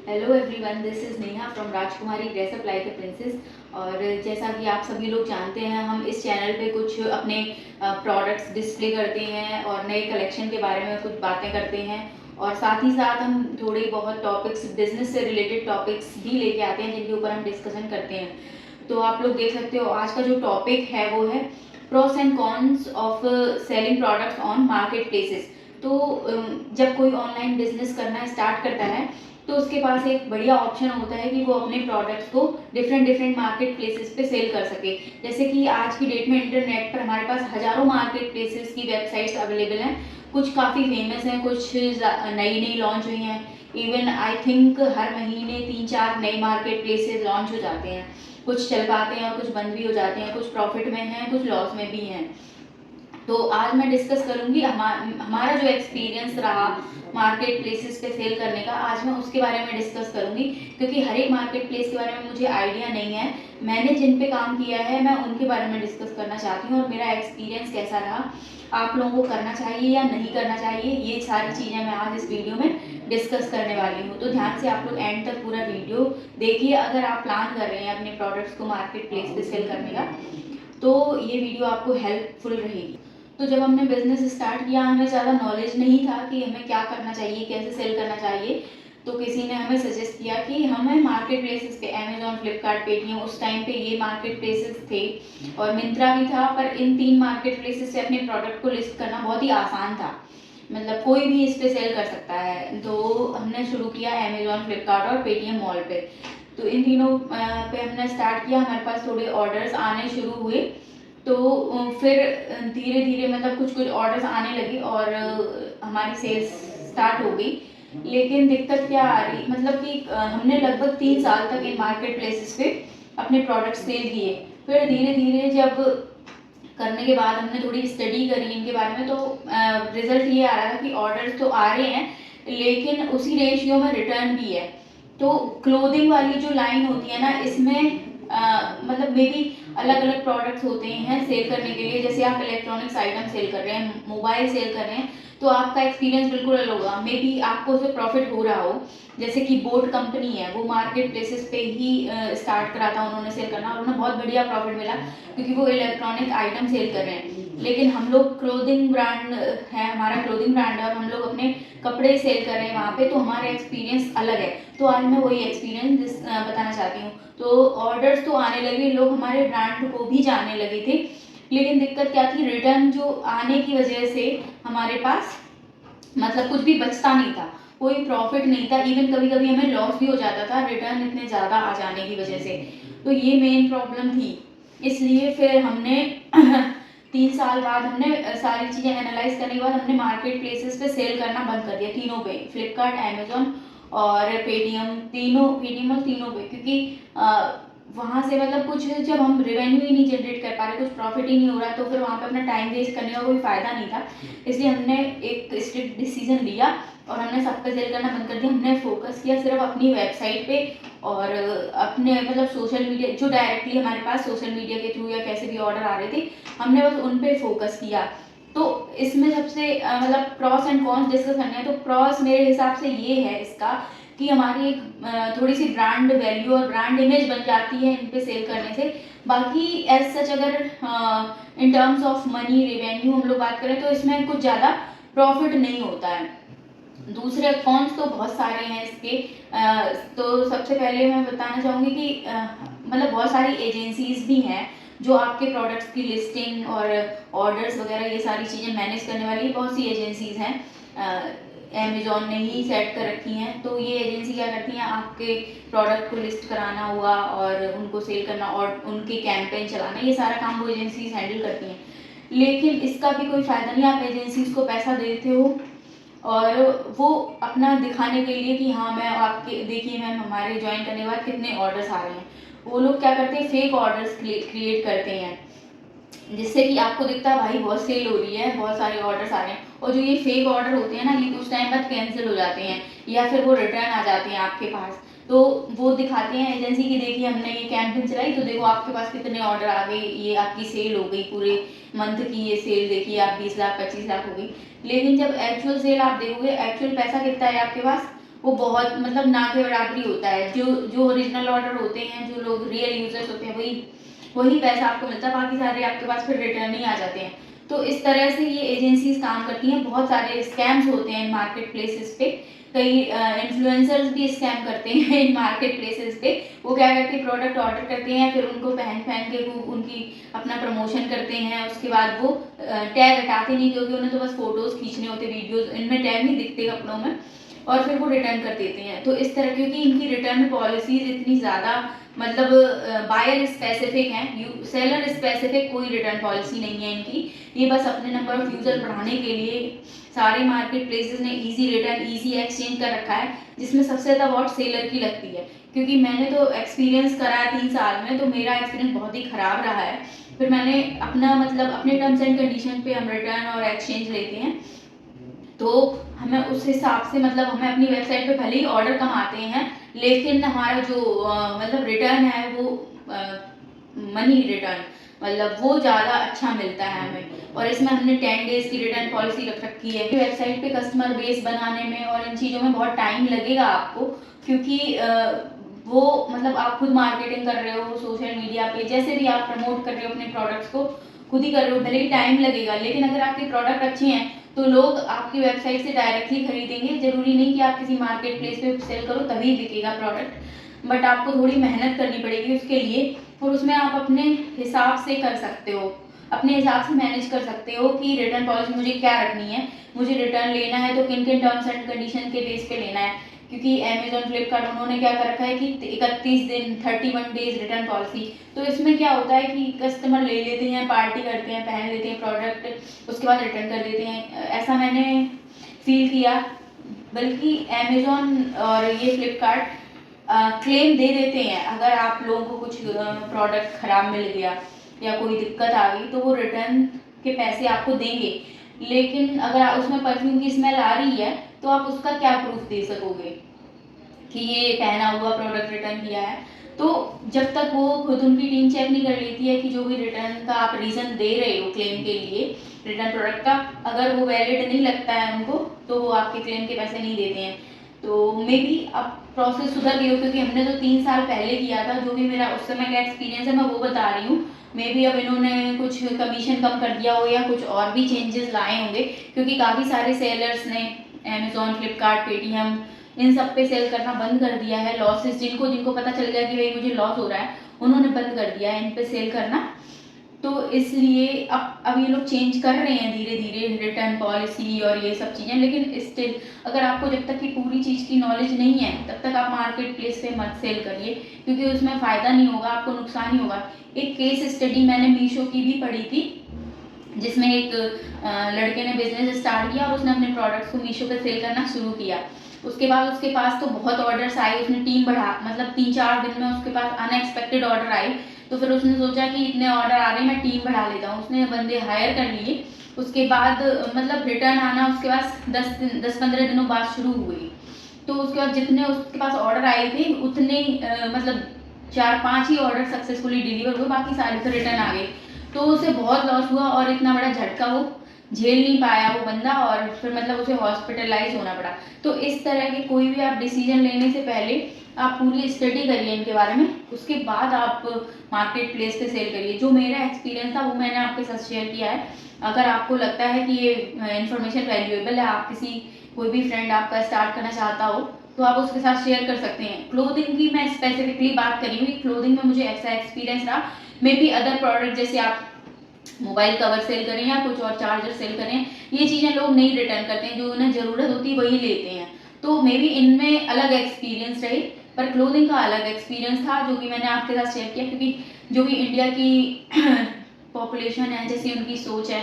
Hello everyone, this is Neha from राजकुमारी dress up like a princess. और जैसा कि आप सभी लोग जानते हैं, हम इस चैनल पे कुछ अपने प्रोडक्ट्स डिस्प्ले करते हैं और नए कलेक्शन के बारे में कुछ बातें करते हैं। और साथ ही साथ हम थोड़ी बहुत टॉपिक्स, बिजनेस से रिलेटेड टॉपिक्स भी लेके आते हैं जिनके ऊपर हम डिस्कशन करते हैं। तो आप लोग देख सकते हो, आज का जो टॉपिक है वो है pros and cons of selling products on market places. तो जब कोई ऑनलाइन बिजनेस करना स्टार्ट करता है तो उसके पास एक बढ़िया ऑप्शन होता है कि वो अपने प्रोडक्ट्स को डिफरेंट मार्केट प्लेसेस पे सेल कर सके। जैसे कि आज की डेट में इंटरनेट पर हमारे पास हजारों मार्केट प्लेसेस की वेबसाइट्स अवेलेबल हैं। कुछ काफ़ी फेमस हैं, कुछ नई नई लॉन्च हुई हैं। इवन आई थिंक हर महीने 3-4 नए मार्केट प्लेसेस लॉन्च हो जाते हैं। कुछ चल पाते हैं और कुछ बंद भी हो जाते हैं, कुछ प्रॉफिट में हैं, कुछ लॉस में भी हैं। तो आज मैं डिस्कस करूंगी हमारा जो एक्सपीरियंस रहा मार्केट प्लेसेस पे सेल करने का, आज मैं उसके बारे में डिस्कस करूंगी। क्योंकि हर एक मार्केट प्लेस के बारे में मुझे आइडिया नहीं है। मैंने जिन पे काम किया है मैं उनके बारे में डिस्कस करना चाहती हूँ और मेरा एक्सपीरियंस कैसा रहा, आप लोगों को करना चाहिए या नहीं करना चाहिए, ये सारी चीज़ें मैं आज इस वीडियो में डिस्कस करने वाली हूँ। तो ध्यान से आप लोग एंड तक पूरा वीडियो देखिए अगर आप प्लान कर रहे हैं अपने प्रोडक्ट्स को मार्केट प्लेस पे सेल करने का, तो ये वीडियो आपको हेल्पफुल रहेगी। तो जब हमने बिजनेस स्टार्ट किया, हमें ज़्यादा नॉलेज नहीं था कि हमें क्या करना चाहिए, कैसे सेल करना चाहिए। तो किसी ने हमें सजेस्ट किया कि हमें मार्केट प्लेसेस पे अमेजॉन, फ्लिपकार्ट, पेटीएम, उस टाइम पे ये मार्केट प्लेसेस थे और मिंत्रा भी था। पर इन 3 मार्केट प्लेसेस से अपने प्रोडक्ट को लिस्ट करना बहुत ही आसान था, मतलब कोई भी इस पे सेल कर सकता है। तो हमने शुरू किया अमेजॉन, फ्लिपकार्ट और पेटीएम मॉल पे। तो इन तीनों पे हमने स्टार्ट किया, हमारे पास थोड़े ऑर्डर्स आने शुरू हुए। तो फिर धीरे धीरे मतलब कुछ कुछ ऑर्डर्स आने लगे और हमारी सेल्स स्टार्ट हो गई। लेकिन दिक्कत क्या आ रही, मतलब कि हमने लगभग 3 साल तक इन मार्केट प्लेसेस पे अपने प्रोडक्ट सेल किए। फिर धीरे धीरे जब करने के बाद हमने थोड़ी स्टडी करी इनके बारे में, तो रिजल्ट ये आ रहा था कि ऑर्डर्स तो आ रहे हैं लेकिन उसी रेशियो में रिटर्न भी है। तो क्लोथिंग वाली जो लाइन होती है ना, इसमें मतलब मे बी अलग अलग प्रोडक्ट्स होते हैं सेल करने के लिए। जैसे आप इलेक्ट्रॉनिक्स आइटम सेल कर रहे हैं, मोबाइल सेल कर रहे हैं, तो आपका एक्सपीरियंस बिल्कुल अलग होगा। मे बी आपको उससे प्रॉफिट हो रहा हो। जैसे कि बोट कंपनी है, वो मार्केट प्लेसेस पे ही स्टार्ट करा था उन्होंने सेल करना और उन्हें बहुत बढ़िया प्रॉफिट मिला क्योंकि वो इलेक्ट्रॉनिक आइटम सेल कर रहे हैं। लेकिन हम लोग क्लोथिंग ब्रांड है, हमारा क्लोथिंग ब्रांड है और हम लोग अपने कपड़े सेल कर रहे हैं वहाँ पे, तो हमारा एक्सपीरियंस अलग है। तो आज मैं वही एक्सपीरियंस बताना चाहती हूँ। तो ऑर्डर्स तो आने लगे, लोग हमारे ब्रांड को भी जानने लगे थे। लेकिन दिक्कत क्या थी, रिटर्न जो आने की वजह से हमारे पास मतलब कुछ भी बचता नहीं था, कोई प्रॉफिट नहीं था। इवन कभी कभी हमें लॉस भी हो जाता था रिटर्न इतने ज़्यादा आ जाने की वजह से। तो ये मेन प्रॉब्लम थी। इसलिए फिर हमने 3 साल बाद हमने सारी चीज़ें एनालाइज करने के बाद हमने मार्केट प्लेसेस पे सेल करना बंद कर दिया, तीनों पे, फ्लिपकार्ट, अमेजोन और पेटीएम, तीनों, पेटीएम और तीनों पे। क्योंकि वहाँ से मतलब कुछ जब हम रेवेन्यू ही नहीं जनरेट कर पा रहे, कुछ प्रॉफिट ही नहीं हो रहा, तो फिर वहाँ पे अपना टाइम वेस्ट करने का कोई फ़ायदा नहीं था। इसलिए हमने एक स्ट्रिक्ट डिसीजन लिया और हमने सब पे सेल करना बंद कर दिया। हमने फोकस किया सिर्फ अपनी वेबसाइट पे और अपने मतलब सोशल मीडिया, जो डायरेक्टली हमारे पास सोशल मीडिया के थ्रू या कैसे भी ऑर्डर आ रहे थे, हमने बस उन पे फोकस किया। तो इसमें सबसे मतलब प्रॉस एंड कॉन्स डिस्कस करने हैं। तो प्रॉस मेरे हिसाब से ये है इसका कि हमारी एक थोड़ी सी ब्रांड वैल्यू और ब्रांड इमेज बन जाती है इन पे सेल करने से। बाकी एज सच अगर in terms of money revenue हम लोग बात करें तो इसमें कुछ ज़्यादा प्रॉफिट नहीं होता है। दूसरे कॉन्स तो बहुत सारे हैं इसके। तो सबसे पहले मैं बताना चाहूँगी कि मतलब बहुत सारी एजेंसीज भी हैं जो आपके प्रोडक्ट्स की लिस्टिंग और ऑर्डर्स वगैरह ये सारी चीज़ें मैनेज करने वाली बहुत सी एजेंसीज हैं। अमेजोन ने ही सेट कर रखी हैं। तो ये एजेंसी क्या करती हैं, आपके प्रोडक्ट को लिस्ट कराना हुआ और उनको सेल करना और उनके कैंपेन चलाना, ये सारा काम वो एजेंसीज हैंडल करती हैं। लेकिन इसका भी कोई फ़ायदा नहीं। आप एजेंसीज को पैसा देते हो और वो अपना दिखाने के लिए कि हाँ मैं आपके, देखिए मैम हमारे ज्वाइन करने के बाद कितने ऑर्डर्स आ रहे हैं, वो लोग क्या करते हैं, फेक ऑर्डर्स क्रिएट करते हैं जिससे कि आपको दिखता है भाई बहुत सेल हो रही है, बहुत सारे ऑर्डर्स आ रहे हैं, और जो ये फेक ऑर्डर होते हैं ना, ये कुछ टाइम बाद कैंसिल हो जाते हैं या फिर वो रिटर्न आ जाते हैं आपके पास। तो वो दिखाते हैं एजेंसी की, देखिए हमने ये कैंपेन चलाई तो देखो आपके पास कितने ऑर्डर आ गए, ये आपकी सेल हो गई, पूरे मंथ की ये सेल देखिए आप 20 लाख 25 लाख हो गई। लेकिन जब एक्चुअल सेल आप देखोगे, एक्चुअल पैसा कितना है आपके पास, वो बहुत मतलब ना के बराबरी होता है। जो ओरिजिनल ऑर्डर होते हैं, जो लोग रियल यूजर्स होते हैं, वही वही पैसा आपको मिलता है, बाकी सारे आपके पास फिर रिटर्न ही आ जाते हैं। तो इस तरह से ये एजेंसीज काम करती हैं। बहुत सारे स्कैम्स होते हैं इन मार्केट प्लेसेस पे। कई इन्फ्लुएंसर्स भी स्कैम करते हैं इन मार्केट प्लेसेस पे। वो क्या करते हैं, प्रोडक्ट ऑर्डर करते हैं, फिर उनको पहन पहन के वो उनकी अपना प्रमोशन करते हैं। उसके बाद वो टैग हटाते नहीं, क्योंकि उन्हें तो बस फोटोज खींचने होते, वीडियोज, इनमें टैग नहीं दिखते कपड़ों में, और फिर वो रिटर्न कर देते हैं। तो इस तरह, क्योंकि इनकी रिटर्न पॉलिसीज इतनी ज़्यादा मतलब बायर स्पेसिफिक हैं, सेलर स्पेसिफिक कोई रिटर्न पॉलिसी नहीं है इनकी। ये बस अपने नंबर ऑफ यूजर बढ़ाने के लिए सारे मार्केट प्लेसेस ने इजी रिटर्न, इजी एक्सचेंज कर रखा है, जिसमें सबसे ज़्यादा वॉट सेलर की लगती है। क्योंकि मैंने तो एक्सपीरियंस करा है 3 साल में, तो मेरा एक्सपीरियंस बहुत ही ख़राब रहा है। फिर मैंने अपना मतलब अपने टर्म्स एंड कंडीशन पे हम रिटर्न और एक्सचेंज लेते हैं, तो हमें उस हिसाब से मतलब हमें अपनी वेबसाइट पे भले ही ऑर्डर कम आते हैं, लेकिन हमारा जो मतलब रिटर्न है वो मनी रिटर्न मतलब वो ज़्यादा अच्छा मिलता है हमें। और इसमें हमने 10 डेज़ की रिटर्न पॉलिसी रख रखी है। वेबसाइट पे कस्टमर बेस बनाने में और इन चीज़ों में बहुत टाइम लगेगा आपको, क्योंकि वो मतलब आप खुद मार्केटिंग कर रहे हो सोशल मीडिया पे, जैसे भी आप प्रमोट कर रहे हो अपने प्रोडक्ट्स को, खुद ही कर रहे हो, भले ही टाइम लगेगा, लेकिन अगर आपके प्रोडक्ट अच्छे हैं तो लोग आपकी वेबसाइट से डायरेक्टली खरीदेंगे। जरूरी नहीं कि आप किसी मार्केट प्लेस पे सेल करो तभी बिकेगा प्रोडक्ट, बट आपको थोड़ी मेहनत करनी पड़ेगी उसके लिए, और उसमें आप अपने हिसाब से कर सकते हो, अपने हिसाब से मैनेज कर सकते हो कि रिटर्न पॉलिसी मुझे क्या रखनी है, मुझे रिटर्न लेना है तो किन किन टर्म्स एंड कंडीशन के बेस पे लेना है। क्योंकि अमेजोन, फ्लिपकार्ट, उन्होंने क्या कर रखा है कि 31 दिन 31 डेज रिटर्न पॉलिसी। तो इसमें क्या होता है कि कस्टमर ले लेते हैं, पार्टी करते हैं, पहन लेते हैं प्रोडक्ट, उसके बाद रिटर्न कर देते हैं। ऐसा मैंने फील किया। बल्कि अमेजोन और ये फ्लिपकार्ट क्लेम दे देते हैं, अगर आप लोगों को कुछ प्रोडक्ट ख़राब मिल गया या कोई दिक्कत आ गई तो वो रिटर्न के पैसे आपको देंगे। लेकिन अगर उसमें परफ्यूम की स्मेल आ रही है तो आप उसका क्या प्रूफ दे सकोगे कि ये पहना हुआ प्रोडक्ट रिटर्न किया है। तो जब तक वो खुद उनकी टीम चेक नहीं कर लेती है कि जो भी रिटर्न का आप रीज़न दे रहे हो क्लेम के लिए रिटर्न प्रोडक्ट का, अगर वो वैलिड नहीं लगता है उनको, तो वो आपके क्लेम के पैसे नहीं देते हैं। तो मे बी अब प्रोसेस सुधर गई हो, क्योंकि हमने तो 3 साल पहले किया था। जो भी मेरा उस समय का एक्सपीरियंस है मैं वो बता रही हूँ। मे बी अब इन्होंने कुछ कमीशन कम कर दिया हो या कुछ और भी चेंजेस लाए होंगे, क्योंकि काफ़ी सारे सेलर्स ने अमेजोन, फ्लिपकार्ट, पेटीएम, इन सब पे सेल करना बंद कर दिया है। लॉसेस जिनको पता चल गया कि भाई मुझे लॉस हो रहा है, उन्होंने बंद कर दिया है इन पे सेल करना। तो इसलिए अब ये लोग चेंज कर रहे हैं धीरे धीरे रिटर्न पॉलिसी और ये सब चीज़ें, लेकिन स्टिल अगर आपको जब तक की पूरी चीज़ की नॉलेज नहीं है तब तक आप मार्केट प्लेस पे मत सेल करिए, क्योंकि उसमें फ़ायदा नहीं होगा, आपको नुकसान ही होगा। एक केस स्टडी मैंने मीशो की भी पढ़ी थी, जिसमें एक लड़के ने बिजनेस स्टार्ट किया और उसने अपने प्रोडक्ट्स को मीशो पे सेल करना शुरू किया। उसके बाद उसके पास तो बहुत ऑर्डर्स आए, उसने टीम बढ़ा, मतलब 3-4 दिन में उसके पास अनएक्सपेक्टेड ऑर्डर आए। तो फिर उसने सोचा कि इतने ऑर्डर आ रहे हैं, मैं टीम बढ़ा लेता हूँ। उसने बंदे हायर कर लिए। उसके बाद मतलब रिटर्न आना उसके पास 10-15 दिनों बाद शुरू हुई। तो उसके बाद जितने उसके पास ऑर्डर आए थे उतने मतलब 4-5 ही ऑर्डर सक्सेसफुली डिलीवर हुए, बाकी सारे तो रिटर्न आ गए। तो उसे बहुत लॉस हुआ और इतना बड़ा झटका वो झेल नहीं पाया वो बंदा, और फिर मतलब उसे हॉस्पिटलाइज होना पड़ा। तो इस तरह के कोई भी आप डिसीजन लेने से पहले आप पूरी स्टडी करिए इनके बारे में, उसके बाद आप मार्केट प्लेस पे सेल करिए। जो मेरा एक्सपीरियंस था वो मैंने आपके साथ शेयर किया है। अगर आपको लगता है कि ये इन्फॉर्मेशन वैल्यूएबल है, आप किसी कोई भी फ्रेंड आपका स्टार्ट करना चाहता हो तो आप उसके साथ शेयर कर सकते हैं। क्लोथिंग की मैं स्पेसिफिकली बात करी हूँ, क्लोथिंग में मुझे ऐसा एक्सपीरियंस रहा। मे बी अदर प्रोडक्ट जैसे आप मोबाइल कवर सेल करें या कुछ और चार्जर सेल करें, ये चीज़ें लोग नहीं रिटर्न करते हैं, जो उन्हें ज़रूरत होती है वही लेते हैं। तो मे बी इनमें अलग एक्सपीरियंस रहे, पर क्लोथिंग का अलग एक्सपीरियंस था जो कि मैंने आपके साथ शेयर किया। क्योंकि जो भी इंडिया की पॉपुलेशन है, जैसी उनकी सोच है,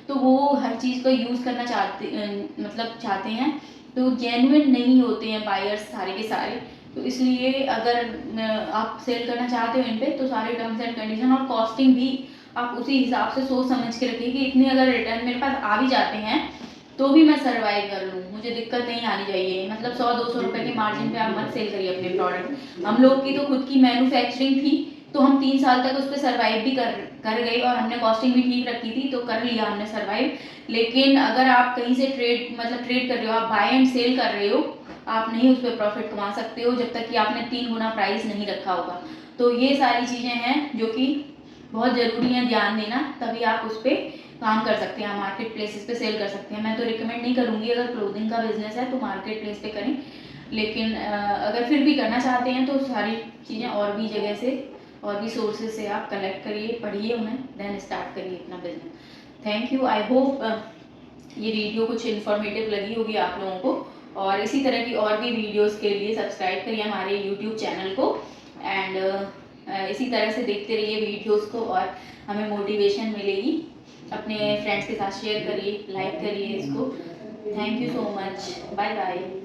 तो वो हर चीज़ को यूज़ करना चाहते हैं, तो जेन्युइन नहीं होते हैं बायर्स सारे के सारे। तो इसलिए अगर आप सेल करना चाहते हो इन पे, तो सारे टर्म्स एंड कंडीशन और कॉस्टिंग भी आप उसी हिसाब से सोच समझ के रखिए कि इतने अगर रिटर्न मेरे पास आ भी जाते हैं तो भी मैं सर्वाइव कर लूँ, मुझे दिक्कत नहीं आनी चाहिए। मतलब 100-200 रुपए के मार्जिन पे आप मत सेल करिए अपने प्रोडक्ट। हम लोग की तो खुद की मैन्युफैक्चरिंग थी, तो हम 3 साल तक उस पर सर्वाइव भी कर गए, और हमने कॉस्टिंग भी ठीक रखी थी, तो कर लिया हमने सर्वाइव। लेकिन अगर आप कहीं से ट्रेड कर रहे हो, आप बाय एंड सेल कर रहे हो, आप नहीं उस पर प्रॉफिट कमा सकते हो जब तक कि आपने 3 गुना प्राइस नहीं रखा होगा। तो ये सारी चीज़ें हैं जो कि बहुत ज़रूरी है ध्यान देना, तभी आप उस पर काम कर सकते हैं, मार्केट प्लेसेस पे सेल कर सकते हैं। मैं तो रिकमेंड नहीं करूँगी, अगर क्लोथिंग का बिजनेस है तो मार्केट प्लेस पे करें, लेकिन अगर फिर भी करना चाहते हैं तो सारी चीज़ें और भी जगह से, और भी सोर्सेज से आप कलेक्ट करिए, पढ़िए उन्हें, देन स्टार्ट करिए अपना business. Thank you. I hope ये वीडियो कुछ इन्फॉर्मेटिव लगी होगी आप लोगों को, और इसी तरह की और भी वीडियोस के लिए सब्सक्राइब करिए हमारे यूट्यूब चैनल को, एंड इसी तरह से देखते रहिए वीडियोस को, और हमें मोटिवेशन मिलेगी। अपने फ्रेंड्स के साथ शेयर करिए, लाइक करिए इसको। Thank you so much, bye bye.